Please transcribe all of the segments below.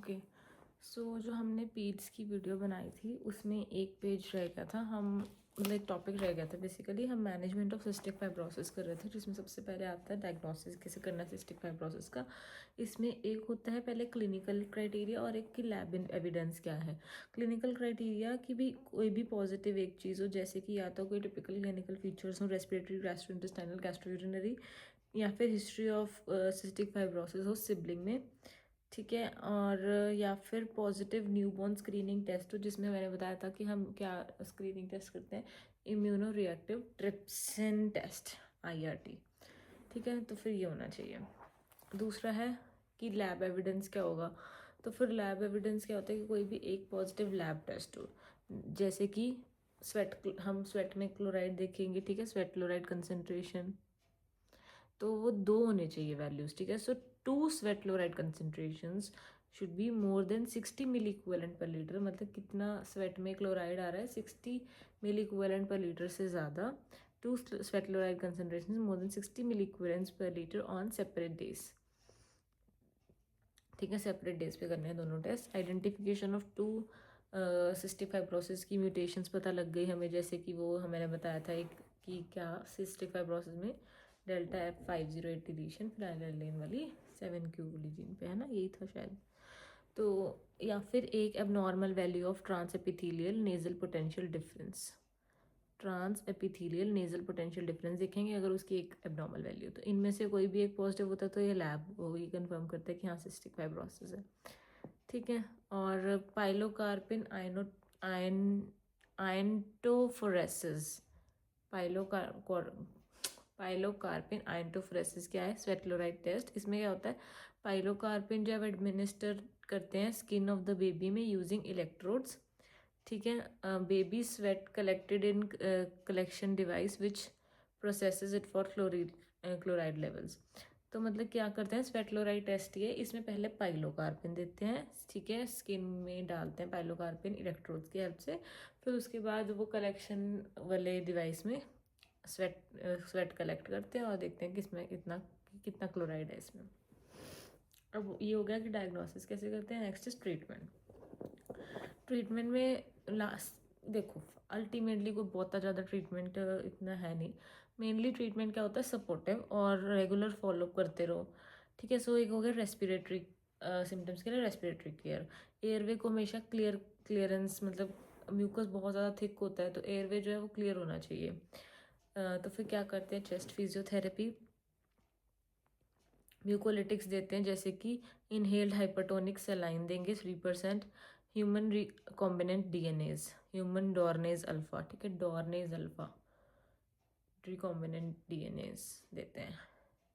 Okay. सो जो हमने पीड्स की वीडियो बनाई थी उसमें एक पेज रह गया था। हम मतलब एक टॉपिक रह गया था। बेसिकली हम मैनेजमेंट ऑफ सिस्टिक फाइब्रोसिस कर रहे थे, जिसमें सबसे पहले आता है डायग्नोसिस कैसे करना है सिस्टिक फाइब्रोसिस का। इसमें एक होता है पहले क्लिनिकल क्राइटेरिया और एक की लैब एविडेंस क्या है। क्लिनिकल क्राइटेरिया की भी कोई भी पॉजिटिव एक चीज़ हो, जैसे कि या तो कोई टिपिकल क्लिनिकल फीचर्स हो, रेस्पिरेटरी, गैस्ट्रोइंटेस्टाइनल, गैस्ट्रोयूरिनरी, या फिर हिस्ट्री ऑफ सिस्टिक फाइब्रोसिस हो सिबलिंग में, ठीक है। और या फिर पॉजिटिव न्यूबॉर्न स्क्रीनिंग टेस्ट हो, जिसमें मैंने बताया था कि हम क्या स्क्रीनिंग टेस्ट करते हैं, immunoreactive trypsin test, IRT, ठीक है। तो फिर ये होना चाहिए। दूसरा है कि लैब एविडेंस क्या होगा। तो फिर लैब एविडेंस क्या होता है कि कोई भी एक पॉजिटिव लैब टेस्ट हो, जैसे कि हम स्वेट में क्लोराइड देखेंगे, ठीक है, स्वेट क्लोराइड कंसेंट्रेशन, तो वो 2 होने चाहिए वैल्यूज, ठीक है। So 2 sweat chloride concentrations should be more than 60 milliequivalent per litre. मतलब कितना स्वेट में क्लोराइड आ रहा है, 60 मिली इक्विवेलेंट पर लीटर से ज़्यादा। 2 sweat chloride concentration more than 60 milliequivalents per litre on separate days, ठीक है। सेपरेट डेज पे करने हैं दोनों टेस्ट। आइडेंटिफिकेशन ऑफ 2 सिस्टिक फाइब्रोसिस की म्यूटेशंस पता लग गई हमें, जैसे कि वो मैंने बताया था एक कि क्या सिस्टिक फाइब्रोसिस में डेल्टा F508 डिलीशन फिनाइलएलानाइन वाली 7q वाली जीन पे है ना, यही था शायद। तो या फिर एक abnormal value of transepithelial nasal potential difference, transepithelial nasal potential difference देखेंगे अगर उसकी एक एबनॉर्मल वैल्यू, तो इनमें से कोई भी एक पॉजिटिव होता है तो ये लैब वो ही कंफर्म करता है कि हाँ सिस्टिक फाइब्रोसिस है, ठीक है। और पाइलोकार्पिन आयनटोफोरेसिस, पाइलोकार्पिन आयनटोफोरेसिस क्या है, स्वेट क्लोराइड टेस्ट। इसमें क्या होता है, पाइलोकार्पिन जब एडमिनिस्टर करते हैं स्किन ऑफ द बेबी में यूजिंग इलेक्ट्रोड्स, ठीक है, baby sweat collected in collection device which processes it for chloride levels. तो मतलब क्या करते हैं, स्वेट क्लोराइड टेस्ट ये, इसमें पहले पाइलोकार्पिन देते हैं, ठीक है, स्किन में डालते हैं पाइलोकार्पिन इलेक्ट्रोड्स की हेल्प से। फिर उसके बाद वो कलेक्शन वाले डिवाइस में स्वेट कलेक्ट करते हैं और देखते हैं कि इसमें कितना क्लोराइड है इसमें। अब ये हो गया कि डायग्नोसिस कैसे करते हैं। नेक्स्ट इज ट्रीटमेंट में लास्ट देखो अल्टीमेटली कोई बहुत ज़्यादा ट्रीटमेंट इतना है नहीं। मेनली ट्रीटमेंट क्या होता है, सपोर्टिव और रेगुलर फॉलोअप करते रहो, ठीक है। सो एक हो गया रेस्पिरेटरी सिम्टम्स के लिए रेस्पिरेटरी केयर। एयरवे को हमेशा क्लियरेंस, मतलब म्यूकस बहुत ज़्यादा थिक होता है तो एयरवे जो है वो क्लियर होना चाहिए। तो फिर क्या करते हैं, चेस्ट फिजियोथेरेपी, म्यूकोलिटिक्स देते हैं, जैसे कि इनहेल्ड हाइपरटोनिक सेलाइन देंगे 3%, human recombinant DNase, human dornase alpha, ठीक है, डोर्नेज अल्फा रिकॉम्बिनेंट डीएनएज देते हैं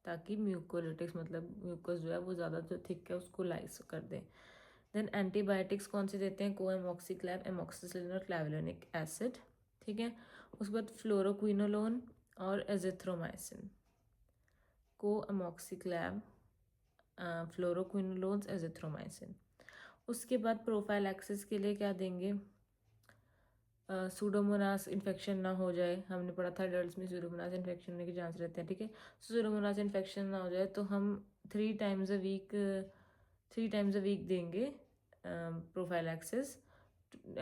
ताकि म्यूकोलिटिक्स मतलब म्यूकस जो है वो ज़्यादा जो थिक है उसको लाइस कर दें। देन एंटीबायोटिक्स कौन से देते हैं, कोएमोक्सिक्लैव, एमोक्सिसिलिन और क्लैवुलिनिक एसिड, ठीक है। उसके बाद फ्लोरोक्विनोलोन और एजिथ्रोमाइसिन, कोएमोक्सिक्लैव, फ्लोरोक्विनोलोन्स, एजिथ्रोमाइसिन। उसके बाद प्रोफाइलैक्सिस के लिए क्या देंगे, सूडोमोनास इन्फेक्शन ना हो जाए, हमने पढ़ा था एडल्ट्स में सूडोमोनास इन्फेक्शन होने के चांस रहते हैं, ठीक है। सूडोमोनास इन्फेक्शन ना हो जाए तो हम 3 टाइम्स अ वीक देंगे prophylaxis,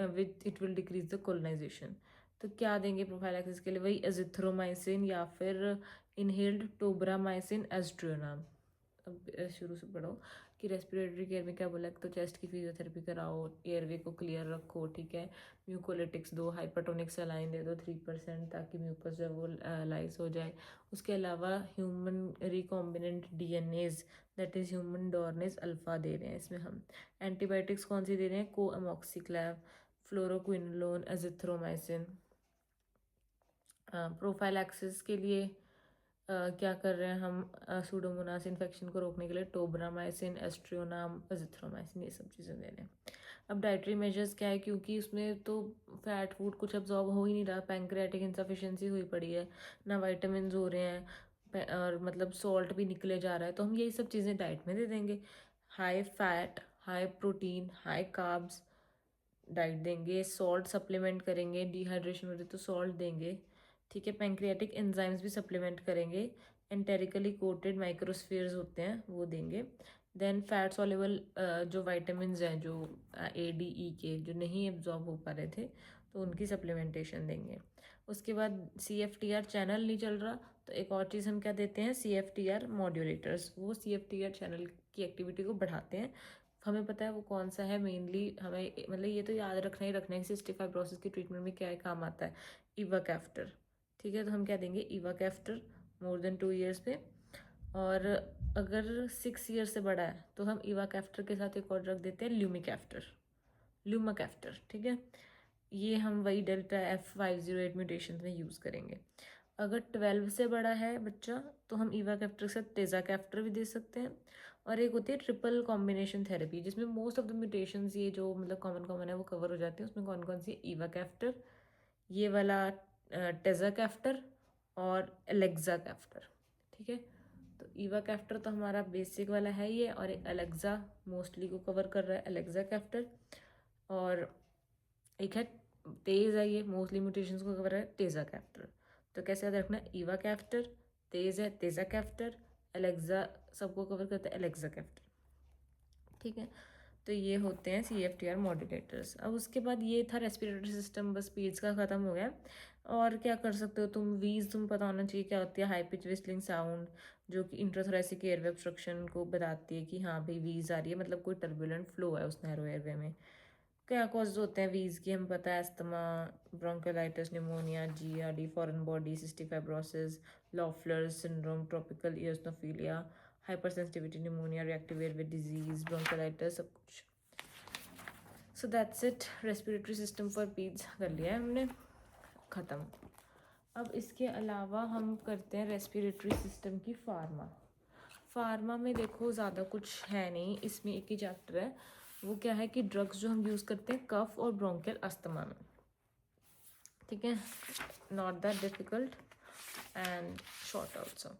with it will decrease the colonisation. तो क्या देंगे प्रोफाइलैक्सिस के लिए, वही एजिथ्रोमाइसिन या फिर इनहेल्ड टोब्रामाइसिन एस्ट्रियोनाम। अब शुरू से पढ़ो कि रेस्पिरेटरी केयर में क्या बोला, तो चेस्ट की फिजियोथेरेपी कराओ, एयरवे को क्लियर रखो, ठीक है, म्यूकोलिटिक्स दो, हाइपरटोनिक सलाइन दे दो 3% ताकि म्यूकस जो है वो लाइस हो जाए। उसके अलावा human recombinant DNase that is human dornase alpha दे रहे हैं इसमें हम। एंटीबायोटिक्स कौन सी दे रहे हैं, कोएमोक्सिक्लैव, फ्लोरोक्विनोलोन, एजिथ्रोमाइसिन। प्रोफाइलैक्सिस के लिए क्या कर रहे हैं हम, सूडोमोनास इन्फेक्शन को रोकने के लिए टोब्रामाइसिन, एस्ट्रियोनाम, एजिथ्रोमाइसिन, ये सब चीज़ें दे रहे हैं। अब डाइटरी मेजर्स क्या है, क्योंकि उसमें तो फैट फूड कुछ अब्जॉर्ब हो ही नहीं रहा, पैंक्रियाटिक इंसफिशिएंसी हुई पड़ी है, ना वाइटामिन हो रहे हैं, और मतलब सॉल्ट भी निकले जा रहा है, तो हम यही सब चीज़ें डाइट में दे देंगे। High fat, high protein, high carbs diet देंगे, सॉल्ट सप्लीमेंट करेंगे, डिहाइड्रेशन हो रही तो सॉल्ट देंगे, ठीक है। पैंक्रियाटिक एंजाइम्स भी सप्लीमेंट करेंगे, एंटेरिकली कोटेड माइक्रोस्फीयर्स होते हैं वो देंगे। देन फैट सॉल्युबल जो वाइटामिन हैं, जो A, D, E के जो नहीं एब्जॉर्ब हो पा रहे थे, तो उनकी सप्लीमेंटेशन देंगे। उसके बाद CFTR चैनल नहीं चल रहा, तो एक और चीज़ हम क्या देते हैं, CFTR मॉड्यूलेटर्स। वो CFTR चैनल की एक्टिविटी को बढ़ाते हैं। हमें पता है वो कौन सा है मेनली, हमें मतलब ये तो याद रखना ही रखना है कि सिस्टिक फाइब्रोसिस की ट्रीटमेंट में क्या काम आता है, इवाकैफ्टर। ठीक है, तो हम क्या देंगे, इवाकैफ्टर मोर देन 2 ईयर्स पे। और अगर 6 ईयर से बड़ा है तो हम इवाकैफ्टर के साथ एक और ड्रग देते हैं, ल्यूमाकैफ्टर। ठीक है, ये हम वही डेल्टा F508 म्यूटेशन में यूज़ करेंगे। अगर 12 से बड़ा है बच्चा तो हम इवाकैफ्टर के साथ तेज़ाकैफ्टर भी दे सकते हैं। और एक होती है ट्रिपल कॉम्बिनेशन थेरेपी, जिसमें मोस्ट ऑफ द म्यूटेशंस ये जो मतलब कॉमन है वो कवर हो जाते हैं। उसमें कौन कौन सी, इवाकैफ्टर, ये वाला टेज़ाकैफ्टर और एलेक्साकैफ्टर। ठीक है, तो इवाकैफ्टर तो हमारा बेसिक वाला है ये, और एक एलेक्सा मोस्टली को कवर कर रहा है, एलेक्साकैफ्टर। और एक है तेज़ है, ये मोस्टली म्यूटेशंस को कवर है, तेज़ाकैफ्टर। तो कैसे याद रखना, इवाकैफ्टर, तेज़ है तेज़ाकैफ्टर, एलेक्सा सबको कवर करता है, एलेक्साकैफ्टर। ठीक है, तो ये होते हैं CFTR मॉड्यूलेटर्स। अब उसके बाद ये था रेस्पिरेटरी सिस्टम, बस पीड्स का ख़त्म हो गया। और क्या कर सकते हो तुम, वीज तुम पता होना चाहिए क्या होती है, हाई पिच विस्लिंग साउंड, जो कि इंट्राथोरेसिक एयरवे ऑब्स्ट्रक्शन को बताती है कि हाँ भाई वीज आ रही है, मतलब कोई टर्बुलेंट फ्लो है उस नैरो एयरवे में। क्या कॉज होते हैं वीज की, हम पता है, asthma, bronchiolitis, pneumonia, GERD, foreign body, cystic fibrosis, Loeffler's syndrome, tropical eosinophilia, hypersensitivity pneumonia, reactive airway disease, bronchiolitis, सब कुछ। So that's it, respiratory system for peds कर लिया है हमने, ख़त्म। अब इसके अलावा हम करते हैं रेस्पिरेटरी सिस्टम की फार्मा में देखो ज़्यादा कुछ है नहीं, इसमें एक ही चैप्टर है। वो क्या है कि ड्रग्स जो हम यूज़ करते हैं कफ और ब्रोंकियल अस्थमा में। ठीक है, not that difficult and short also.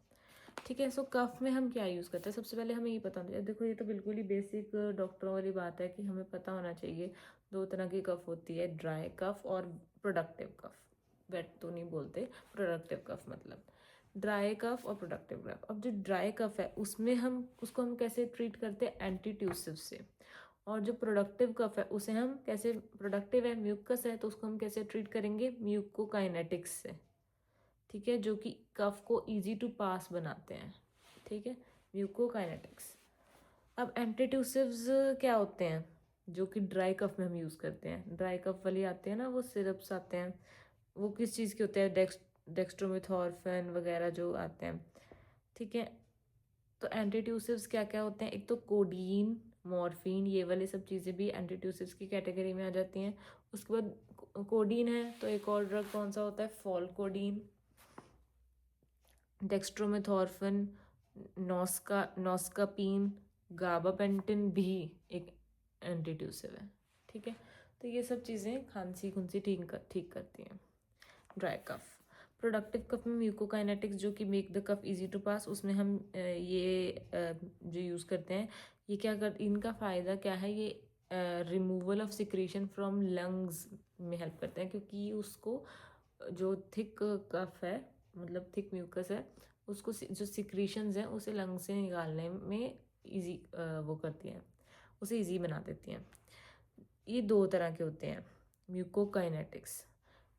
ठीक है, सो कफ में हम क्या यूज़ करते हैं, सबसे पहले हमें ये पता होना चाहिए। देखो ये तो बिल्कुल ही बेसिक डॉक्टरों वाली बात है कि हमें पता होना चाहिए 2 तरह की कफ होती है, ड्राई कफ और प्रोडक्टिव कफ। वेट तो नहीं बोलते, प्रोडक्टिव कफ मतलब ड्राई कफ और प्रोडक्टिव कफ। अब जो ड्राई कफ है उसमें हम उसको कैसे ट्रीट करते हैं, एंटीट्यूसिव से। और जो प्रोडक्टिव कफ है उसे हम कैसे, प्रोडक्टिव है म्यूकस है तो उसको हम कैसे ट्रीट करेंगे, म्यूकोकाइनेटिक्स से। ठीक है, जो कि कफ को इजी टू पास बनाते हैं। ठीक है, म्यूकोकाइनेटिक्स। अब एंटीट्यूसिव्स क्या होते हैं, जो कि ड्राई कफ में हम यूज़ करते हैं, ड्राई कफ वाली आते हैं ना, वो सिरप्स आते हैं, वो किस चीज़ के होते हैं, डेक्स्ट्रोमेथॉर्फिन वगैरह जो आते हैं। ठीक है, तो एंटीट्यूसिव्स क्या क्या होते हैं, एक तो कोडीन, मॉर्फिन, ये वाली सब चीज़ें भी एंटीट्यूसिव्स की कैटेगरी में आ जाती हैं। उसके बाद कोडीन है तो एक और ड्रग कौन सा होता है, फॉलकोडीन, डेक्स्ट्रोमेथॉर्फिन, नॉस्कापीन, गाबापेंटिन भी एक एंटीट्यूसिव है। ठीक है, तो ये सब चीज़ें खांसी खुंसी ठीक करती हैं। ड्राई कफ, प्रोडक्टिव कफ में म्यूकोकाइनेटिक्स जो कि make the cough easy to pass, उसमें हम जो यूज़ करते हैं, ये क्या कर, इनका फ़ायदा क्या है, ये removal of secretion from lungs में हेल्प करते हैं, क्योंकि उसको जो थिक कफ है, मतलब थिक म्यूकस है, उसको जो सिक्रीशंस हैं उसे लंग से निकालने में इजी वो करती हैं, उसे इजी बना देती हैं। ये 2 तरह के होते हैं म्यूकोकाइनेटिक्स,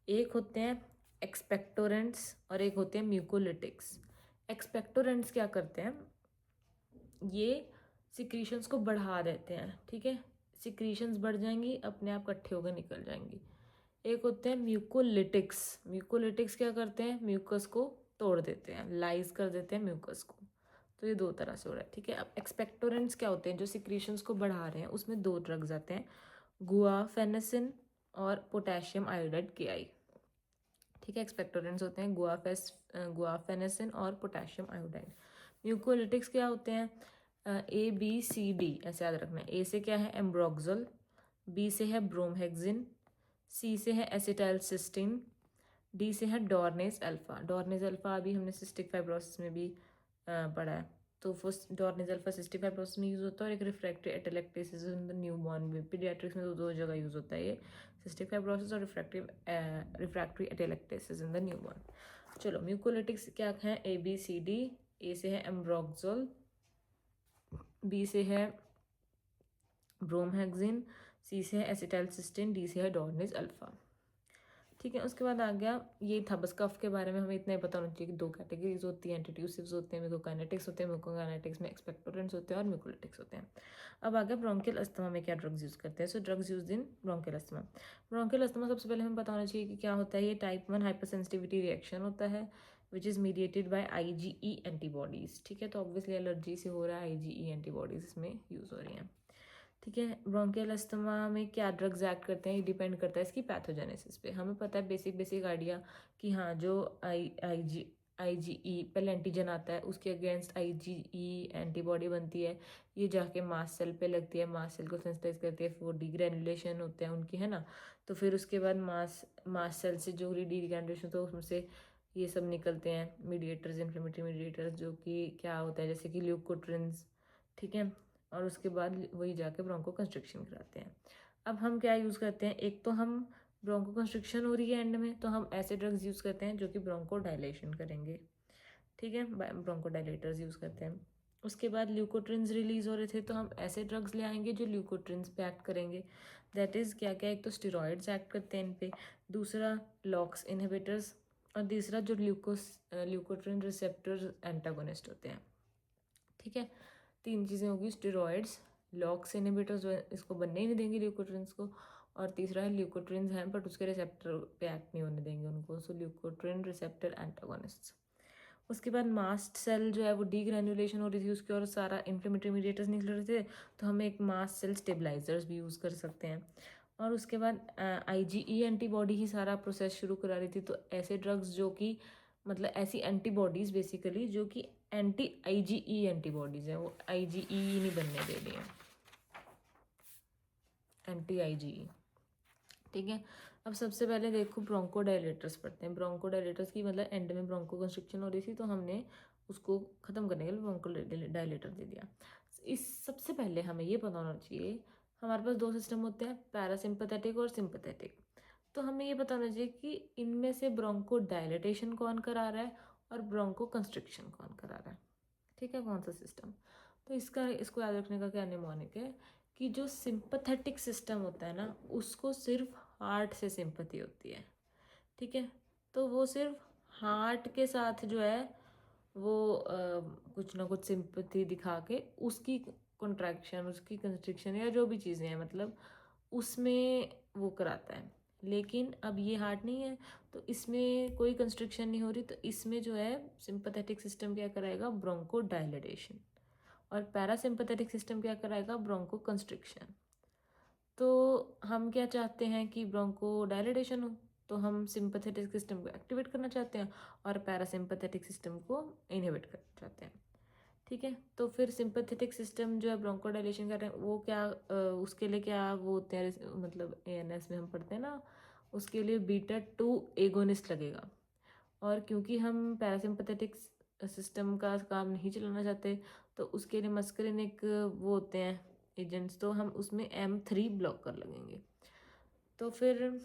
एक होते हैं एक्सपेक्टोरेंट्स और एक होते हैं म्यूकोलिटिक्स। एक्सपेक्टोरेंट्स क्या करते हैं, ये सिक्रीशंस को बढ़ा देते हैं। ठीक है, सिक्रीशंस बढ़ जाएंगी, अपने आप इकट्ठे होकर निकल जाएंगी। एक होते हैं म्यूकोलिटिक्स क्या करते हैं, म्यूकस को तोड़ देते हैं, लाइज कर देते हैं म्यूकस को। तो ये 2 तरह से हो रहा है। ठीक है, अब एक्सपेक्टोरेंट्स क्या होते हैं, जो सिक्रीशंस को बढ़ा रहे हैं, उसमें 2 ड्रग्स आते हैं, गुआफेनेसिन और पोटेशियम आयोडाइड KI। ठीक है, एक्सपेक्टोरेंट्स होते हैं गुआफेनेसिन और पोटेशियम आयोडाइड। म्यूकोलिटिक्स क्या होते हैं, ABCD ऐसे याद रखना है। ए से क्या है, एम्ब्रोक्सोल, बी से है ब्रोमहेक्सिन, सी से है एसिटाइलसिस्टीन, डी से है डोर्नेज अल्फा। डोर्नेज अल्फा अभी हमने सिस्टिक फाइब्रोसिस में भी पढ़ा है, तो वो डोर्नेज अल्फा सिस्टिक फाइब्रोसिस में यूज़ होता है, और एक refractory atelectasis in the newborn में, पीडियाट्रिक्स में 2 जगह यूज़ होता है ये, सिस्टिक फाइब्रोसिस और refractory atelectasis in the newborn. चलो म्यूकोलिटिक्स क्या है, ABCD। ए से है एम्ब्रोक्सोल, बी से है ब्रोमहेक्सिन, सी से है एसिटाइलसिस्टीन, डी से है डॉर्निज अल्फा। ठीक है, उसके बाद आ गया, ये था बस कफ के बारे में हमें इतना ही पता होना चाहिए कि दो कैटेगरीज होती हैं, एंटीट्यूसिव्स होते हैं, म्यूकोकाइनेटिक्स होते हैं, म्यूकोकाइनेटिक्स में एक्सपेक्टोरेंट्स होते हैं और म्यूकोलिटिक्स होते हैं। अब आ गया ब्रोंकियल अस्थमा में क्या ड्रग्स यूज़ करते हैं। सो drugs use in bronchial asthma. Bronchial asthma सबसे पहले हमें पता होना चाहिए कि क्या होता है। ये टाइप 1 हाइपरसेंसिटिविटी रिएक्शन होता है which is mediated by IgE antibodies. ठीक है, तो ऑब्वियसली एलर्जी से हो रहा है, IgE एंटीबॉडीज़ इसमें यूज़ हो रही हैं। ठीक है, ब्रोंकियल अस्थमा में क्या ड्रग्स एक्ट करते हैं, ये डिपेंड करता है इसकी पैथोजेनेसिस पे। हमें पता है बेसिक आइडिया कि हाँ, जो IgE पहले एंटीजन आता है, उसके अगेंस्ट IgE एंटीबॉडी बनती है, ये जाके मास्ट सेल पे लगती है, मास्ट सेल को सेंसिटाइज करती है, फिर वो डीग्रेनुलेशन होते हैं उनकी, है ना। तो फिर उसके बाद मास्ट सेल से जो डीग्रेनुलेशन तो उसमें से ये सब निकलते हैं मीडिएटर्स, इन्फ्लेमेटरी मीडिएटर्स, जो कि क्या होता है जैसे कि ल्यूकोट्रिन्स। ठीक है, और उसके बाद वही जाके ब्रोंको कंस्ट्रिक्शन कराते हैं। अब हम क्या यूज़ करते हैं, एक तो हम ब्रोंको कंस्ट्रिक्शन हो रही है एंड में, तो हम ऐसे ड्रग्स यूज़ करते हैं जो कि ब्रोंको डायलेशन करेंगे। ठीक है, ब्रोंको डायलेटर्स यूज़ करते हैं। उसके बाद ल्यूकोट्रिन्स रिलीज हो रहे थे, तो हम ऐसे ड्रग्स ले आएंगे जो ल्यूकोट्रिन्स पे एक्ट करेंगे। दैट इज़ क्या क्या, एक तो स्टेरॉइड्स एक्ट करते हैं इन पे, दूसरा लॉक्स इनहिबिटर्स, और तीसरा जो ल्यूकोट्रिन रिसेप्टर एंटागोनिस्ट होते हैं। ठीक है, 3 चीज़ें होगी, स्टेरॉइड्स, लॉक्स इनहिबिटर्स जो इसको बनने ही नहीं देंगे ल्यूकोट्रिन्स को, और तीसरा है ल्यूकोट्रिन्स हैं बट उसके रिसेप्टर पे एक्ट नहीं होने देंगे उनको, सो ल्यूकोट्रिन रिसेप्टर एंटागोनिस्ट्स। उसके बाद मास्ट सेल जो है वो डीग्रेनुलेशन हो रही थी उसकी, और सारा इन्फ्लेमेटरी मीडिएटर्स निकल रहे थे, तो हम एक मास्ट सेल स्टेबलाइजर्स भी यूज़ कर सकते हैं। और उसके बाद IgE एंटीबॉडी ही सारा प्रोसेस शुरू करा रही थी, तो ऐसे ड्रग्स जो कि मतलब ऐसी एंटीबॉडीज़ बेसिकली जो कि IgE एंटीबॉडीज़ हैं, वो IgE नहीं बनने दे रही हैं, IgE। ठीक है, अब सबसे पहले देखो ब्रोंको डायलेटर्स पढ़ते हैं। ब्रोंको डायलेटर्स की मतलब एंड में ब्रोंको कंस्ट्रिक्शन हो रही थी, तो हमने उसको ख़त्म करने के लिए ब्रोंको डायलेटर दे दिया। इस सबसे पहले हमें ये पता होना चाहिए, हमारे पास 2 सिस्टम होते हैं, पैरासिम्पथेटिक और सिंपथेटिक। तो हमें ये पता होना चाहिए कि इनमें से ब्रोंको डायलेटेशन कौन करा रहा है और ब्रोंको कंस्ट्रिक्शन कौन करा रहा है। ठीक है, कौन सा सिस्टम। तो इसको याद रखने का क्या निमोनिक है कि जो सिंपथेटिक सिस्टम होता है ना, उसको सिर्फ हार्ट से सिंपथी होती है। ठीक है, तो वो सिर्फ हार्ट के साथ जो है वो कुछ ना कुछ सिंपथी दिखा के उसकी कॉन्ट्रैक्शन, उसकी कंस्ट्रिक्शन या जो भी चीज़ें हैं मतलब उसमें वो कराता है। लेकिन अब ये हार्ट नहीं है, तो इसमें कोई कंस्ट्रिक्शन नहीं हो रही, तो इसमें जो है सिंपथेटिक सिस्टम क्या कराएगा, ब्रोंको डायलेटेशन, और पैरासिम्पथेटिक सिस्टम क्या कराएगा, ब्रोंको कंस्ट्रिक्शन। तो हम क्या चाहते हैं कि ब्रोंको डायलेटेशन हो, तो हम सिंपथेटिक सिस्टम को एक्टिवेट करना चाहते हैं और पैरासिम्पथेटिक सिस्टम को इनहिबिट करना चाहते हैं। ठीक है, तो फिर सिंपथेटिक सिस्टम जो है ब्रोंको डायलेशन कर रहे हैं, वो क्या उसके लिए क्या वो होते हैं, मतलब ANS में हम पढ़ते हैं ना, उसके लिए β2 एगोनिस्ट लगेगा। और क्योंकि हम पैरासिम्पथेटिक सिस्टम का काम नहीं चलाना चाहते, तो उसके लिए मस्करिनिक वो होते हैं एजेंट्स, तो हम उसमें M3 ब्लॉकर लगेंगे। तो फिर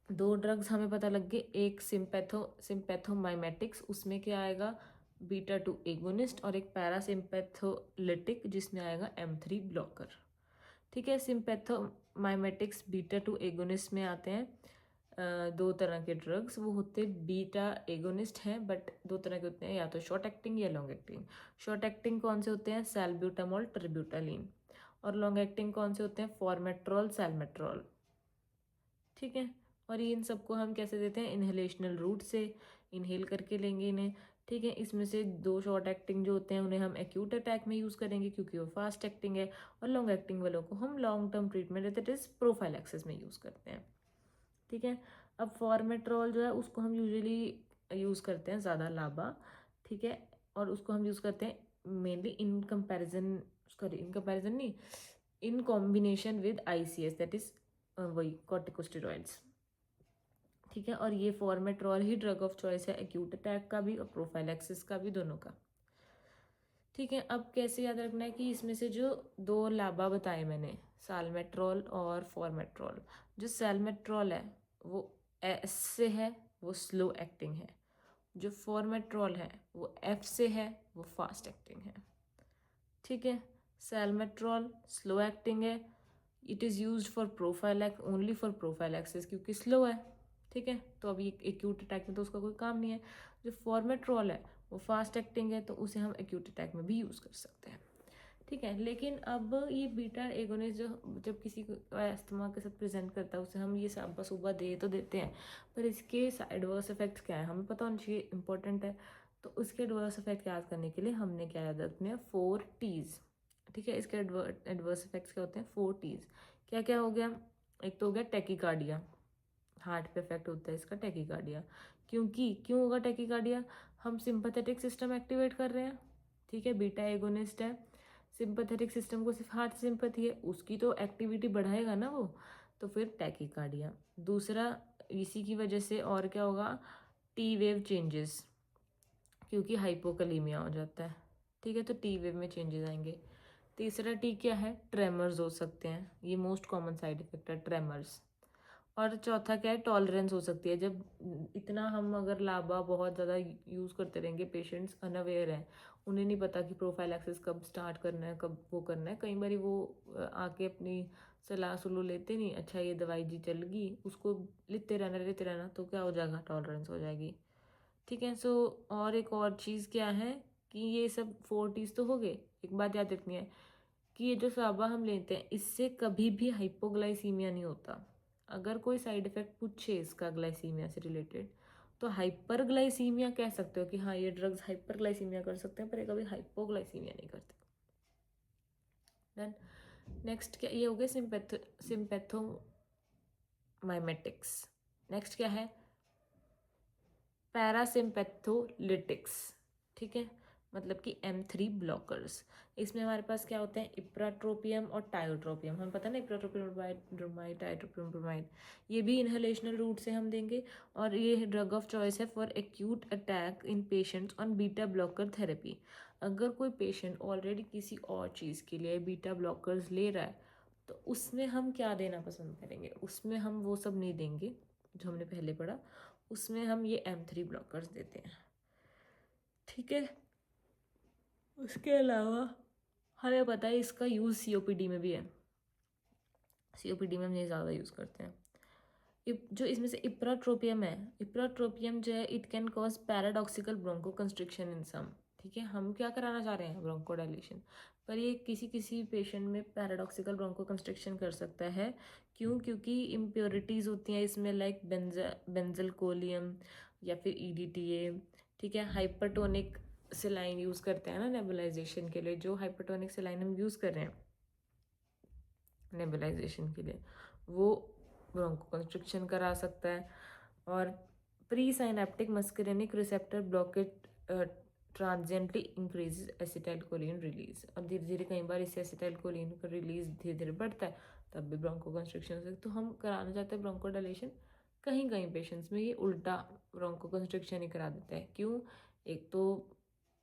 2 ड्रग्स हमें पता लग गए, एक सिम्पैथोमाइमेटिक्स, उसमें क्या आएगा, β2 एगोनिस्ट, और एक पैरासिम्पैथोलिटिक जिसमें आएगा M3 ब्लॉकर। ठीक है, सिम्पैथोमाइमेटिक्स β2 एगोनिस्ट में आते हैं 2 तरह के ड्रग्स, वो होते बीटा एगोनिस्ट हैं, बट 2 तरह के होते हैं, या तो शॉर्ट एक्टिंग या लॉन्ग एक्टिंग। शॉर्ट एक्टिंग कौन से होते हैं, सैल्ब्यूटामॉल, ट्रिब्यूटालिन, और लॉन्ग एक्टिंग कौन से होते हैं, फॉर्मेट्रॉल, सैलमेट्रॉल। ठीक है, और इन सबको हम कैसे देते हैं, इनहेलेशनल रूट से इनहेल करके लेंगे इन्हें। ठीक है, इसमें से 2 शॉर्ट एक्टिंग जो होते हैं उन्हें हम एक्यूट अटैक में यूज़ करेंगे क्योंकि वो फास्ट एक्टिंग है, और लॉन्ग एक्टिंग वालों को हम long term treatment that is prophylaxis में यूज़ करते हैं। ठीक है, अब फॉर्मेट्रॉल जो है उसको हम यूजुअली यूज़ करते हैं ज़्यादा लाबा। ठीक है, और उसको हम यूज़ करते हैं मेनली इन कंपैरिजन नहीं, in combination with ICS that is वही कॉर्टिकोस्टेरॉइड्स। ठीक है, और ये फॉर्मेट्रॉल ही ड्रग ऑफ चॉइस है एक्यूट अटैक का भी और प्रोफाइलैक्सिस का भी, दोनों का। ठीक है, अब कैसे याद रखना है कि इसमें से जो 2 लाबा बताए मैंने, साल्मेट्रॉल और फॉर्मेट्रॉल, जो सैल्मेट्रॉल है वो S से है, वो स्लो एक्टिंग है, जो फॉर्मेट्रॉल है वो F से है, वो फास्ट एक्टिंग है। ठीक है। सैलमेट्रॉल स्लो एक्टिंग है, it is used for prophylaxis, only for prophylaxis, क्योंकि स्लो है। ठीक है, तो अभी एक्यूट अटैक में तो उसका कोई काम नहीं है। जो फॉर्मेट्रॉल है वो फास्ट एक्टिंग है, तो उसे हम एक्यूट अटैक में भी यूज़ कर सकते हैं। ठीक है, लेकिन अब ये बीटा एगोनिस्ट जो जब किसी को अस्थमा के साथ प्रेजेंट करता है उसे हम ये सुबह सुबह दे तो देते हैं, पर इसके एडवर्स इफेक्ट्स क्या है हमें पता होना चाहिए, इंपॉर्टेंट है। तो उसके एडवर्स इफेक्ट याद करने के लिए हमने क्या याद रखने हैं, 4 T's। ठीक है, इसके एडवर्स इफेक्ट्स क्या होते हैं, 4 T's। क्या क्या हो गया, एक तो हो गया टेकिकार्डिया, हार्ट पे इफेक्ट होता है इसका टेकिकार्डिया। क्यों होगा टेकिकार्डिया, हम सिंपैथेटिक सिस्टम एक्टिवेट कर रहे हैं। ठीक है, बीटा एगोनिस्ट है, सिंपैथेटिक सिस्टम को सिर्फ हार्ट से सिंपैथी है, उसकी तो एक्टिविटी बढ़ाएगा ना वो, तो फिर टैकीकार्डिया। दूसरा इसी की वजह से और क्या होगा, टी वेव चेंजेस, क्योंकि हाइपोकलीमिया हो जाता है। ठीक है, तो टी वेव में चेंजेस आएंगे। तीसरा टी क्या है, ट्रेमर्स हो सकते हैं, ये मोस्ट कॉमन साइड इफेक्ट है ट्रेमर्स। और चौथा क्या है, टॉलरेंस हो सकती है। जब इतना हम अगर लाबा बहुत ज़्यादा यूज़ करते रहेंगे, पेशेंट्स अनअवेयर हैं, उन्हें नहीं पता कि प्रोफाइलैक्सिस कब स्टार्ट करना है, कब वो करना है। कई बार वो आके अपनी सलाह सुलू लेते नहीं, अच्छा ये दवाई जी चल गई, उसको लेते रहना, तो क्या हो जाएगा, टॉलरेंस हो जाएगी। ठीक है, सो और एक और चीज़ क्या है कि ये सब 4 T's तो हो गए। एक बात याद रखनी है कि ये जो साबा हम लेते हैं इससे कभी भी हाइपोग्लाइसीमिया नहीं होता। अगर कोई साइड इफेक्ट पूछे इसका ग्लाइसीमिया से रिलेटेड, तो हाइपरग्लाइसीमिया कह सकते हो कि हाँ ये ड्रग्स हाइपरग्लाइसीमिया कर सकते हैं, पर ये कभी हाइपोग्लाइसीमिया नहीं करते। देन नेक्स्ट क्या, ये हो गया सिम्पैथोमाइमेटिक्स। नेक्स्ट क्या है, पैरासिम्पैथोलिटिक्स। ठीक है, मतलब कि M3 ब्लॉकर्स। इसमें हमारे पास क्या होते हैं, इप्राट्रोपियम और टायोट्रोपियम। हमें पता है ना, इप्राट्रोपियम ब्रोमाइड, टायोट्रोपियम ब्रोमाइड, ये भी इनहेलेशनल रूट से हम देंगे। और ये ड्रग ऑफ चॉइस है for acute attack in patients on beta blocker therapy. अगर कोई पेशेंट ऑलरेडी किसी और चीज़ के लिए बीटा ब्लॉकर्स ले रहा है, तो उसमें हम क्या देना पसंद करेंगे, उसमें हम वो सब नहीं देंगे जो हमने पहले पढ़ा, उसमें हम ये M3 ब्लॉकर्स देते हैं। ठीक है, उसके अलावा हमें पता है इसका यूज़ COPD में भी है। COPD में हम ये ज़्यादा यूज़ करते हैं। जो इसमें से इप्राट्रोपियम है, इप्राट्रोपियम जो है it can cause paradoxical bronchoconstriction in some. ठीक है, हम क्या कराना चाह रहे हैं, ब्रोंको डायलेशन, पर ये किसी किसी पेशेंट में पैराडॉक्सिकल ब्रोंको कंस्ट्रिक्शन कर सकता है। क्योंकि इम्प्योरिटीज़ होती हैं इसमें, लाइक बेंजलकोलियम या फिर EDTA। ठीक है, हाइपरटोनिक सेलाइन यूज़ करते हैं ना नेबुलाइजेशन के लिए, जो हाइपरटोनिक सेलाइन हम यूज़ कर रहे हैं नेबुलाइजेशन के लिए, वो ब्रोंको कंस्ट्रिक्शन करा सकता है। और presynaptic muscarinic receptor blockade transiently increase acetylcholine release. अब धीरे धीरे कई बार इससे एसिटाइलकोलिन का रिलीज धीरे धीरे बढ़ता है, तब भी ब्रोंको कंस्ट्रिक्शन हो सकता है। तो हम कराना चाहते हैं ब्रोंको डायलेशन, कहीं कहीं पेशेंट्स में ये उल्टा ब्रोंको कंस्ट्रिक्शन ही करा देता है। क्यों, एक तो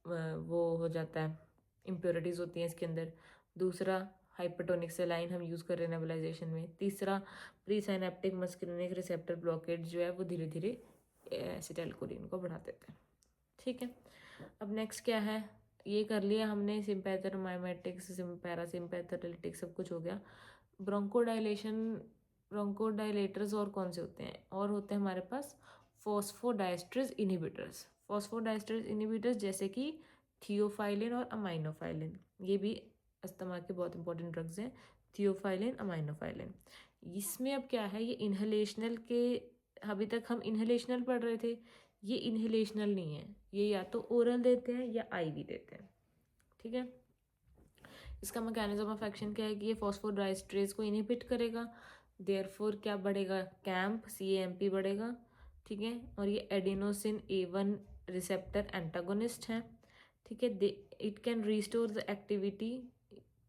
वो हो जाता है, इम्प्योरिटीज़ होती हैं इसके अंदर। दूसरा हाइपरटोनिक सेलाइन हम यूज़ कर रहे हैं नेबुलाइजेशन में। तीसरा प्री साइनेप्टिक मस्कुलिनिक रिसेप्टर ब्लॉकेज जो है वो धीरे धीरे एसिटाइलकोलिन को बढ़ा देते हैं। ठीक है, अब नेक्स्ट क्या है, ये कर लिया हमने सिम्पैथोमाइमेटिक्स, पैरासिम्पैथोलिटिक्स, सब कुछ हो गया। ब्रोंकोडाइलेशन, ब्रोंकोडाइलेटर्स और कौन से होते हैं, और होते हैं हमारे पास फॉस्फोडाइस्टरेज इनहिबिटर्स। फॉस्फोडाइस्टरेज इनहिबिटर्स जैसे कि थियोफाइलिन और अमाइनोफाइलिन, ये भी अस्थमा के बहुत इंपॉर्टेंट ड्रग्स हैं, थियोफाइलिन अमाइनोफाइलिन। इसमें अब क्या है, ये इनहेलेशनल के, अभी तक हम इनहेलेशनल पढ़ रहे थे, ये इनहेलेशनल नहीं है, ये या तो ओरल देते हैं या IV देते हैं। ठीक है, इसका मैकेनिज्म ऑफ एक्शन क्या है कि ये फॉस्फोडाइस्ट्रेज को इनहिबिट करेगा, देयरफॉर क्या बढ़ेगा, CAMP बढ़ेगा। ठीक है, और ये एडिनोसिन A1 रिसेप्टर एंटागोनिस्ट है। ठीक है, it can restore the activity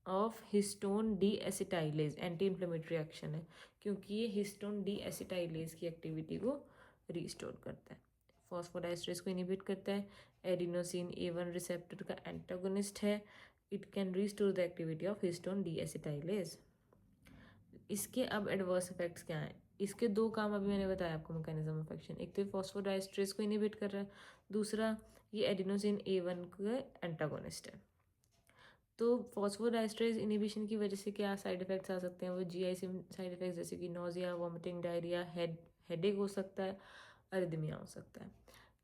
of histone D acetylase, anti inflammatory action है, क्योंकि ये हिस्टोन डी एसिटाइलेज की एक्टिविटी को रिस्टोर करता है, फॉस्फोडाइस्ट्रेज को इनहिबिट करता है, एडिनोसिन A1 रिसेप्टर का एंटागोनिस्ट है, it can restore the activity of histone D acetylase. इसके अब एडवर्स इफेक्ट्स क्या हैं, इसके दो काम अभी मैंने बताया आपको मैकेनिज्म ऑफ एक्शन, एक तो फॉस्फोडाइस्ट्रेज को इनहिबिट कर रहा है, दूसरा ये एडिनोसिन A1 का एंटागोनिस्ट है। तो फॉस्फोडाइस्ट्रेज इनिबिशन की वजह से क्या साइड इफ़ेक्ट्स आ सकते हैं, वो जीआई साइड इफ़ेक्ट्स जैसे कि नोजिया, वॉमिटिंग, डायरिया, हेडेक हो सकता है, अरिदमिया हो सकता है।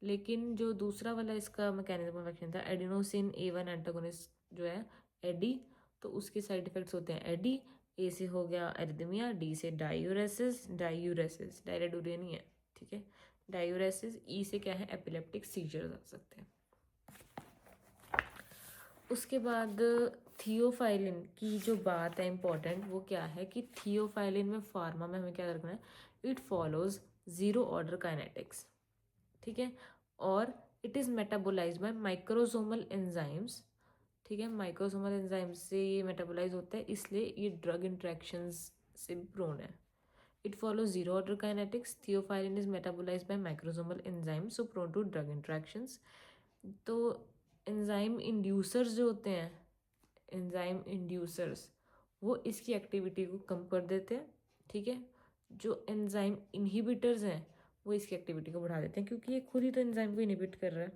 लेकिन जो दूसरा वाला इसका मैकेनिज्म ऑफ एक्शन था एडिनोसिन A1 एंटागोनिस्ट जो है एडी, तो उसके साइड इफ़ेक्ट्स होते हैं एडी, ए से हो गया अरिदमिया, डी से डायूरेसिस, डायरेडुरिया नहीं है, ठीक है, डायूरेसिस, ई से क्या है एपिलेप्टिक सीजर्स आ सकते हैं। उसके बाद थियोफाइलिन की जो बात है इम्पॉर्टेंट वो क्या है कि थियोफाइलिन में फार्मा में हमें क्या रखना है, it follows zero order kinetics, ठीक है, और it is metabolise by microsomal enzymes, ठीक है, माइक्रोसोमल एंजाइम्स से ये मेटाबोलाइज होता है, इसलिए ये ड्रग इंट्रैक्शंस से भी प्रोन है। It follow zero order kinetics, theophylline is metabolise by microsomal enzymes so prone to drug interactions. तो एंजाइम इंड्यूसर्स जो होते हैं, एंजाइम इंड्यूसर्स वो इसकी एक्टिविटी को कम कर देते हैं, ठीक है, जो एंजाइम इनहिबिटर्स हैं वो इसकी एक्टिविटी को बढ़ा देते हैं, क्योंकि ये खुद ही तो एंजाइम को इनहिबिट कर रहा है,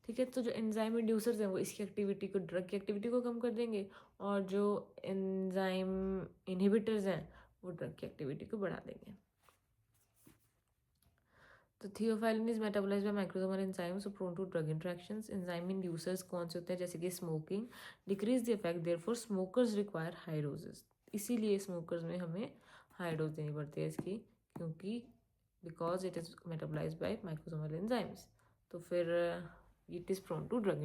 ठीक है। तो जो एंजाइम इंड्यूसर्स हैं वो इसकी एक्टिविटी को, ड्रग की एक्टिविटी को कम कर देंगे, और जो एंजाइम इनहिबिटर्स हैं वो ड्रग की एक्टिविटी को बढ़ा देंगे। तो theophylline is metabolised by microsomal enzymes so prone to drug interactions. Enzyme inducers कौन से होते हैं, जैसे कि smoking decrease the effect, therefore smokers require high doses, इसीलिए स्मोकर्स में हमें हाई डोज देनी पड़ती है इसकी, क्योंकि because it is metabolised by microsomal enzymes, तो फिर it is prone to drug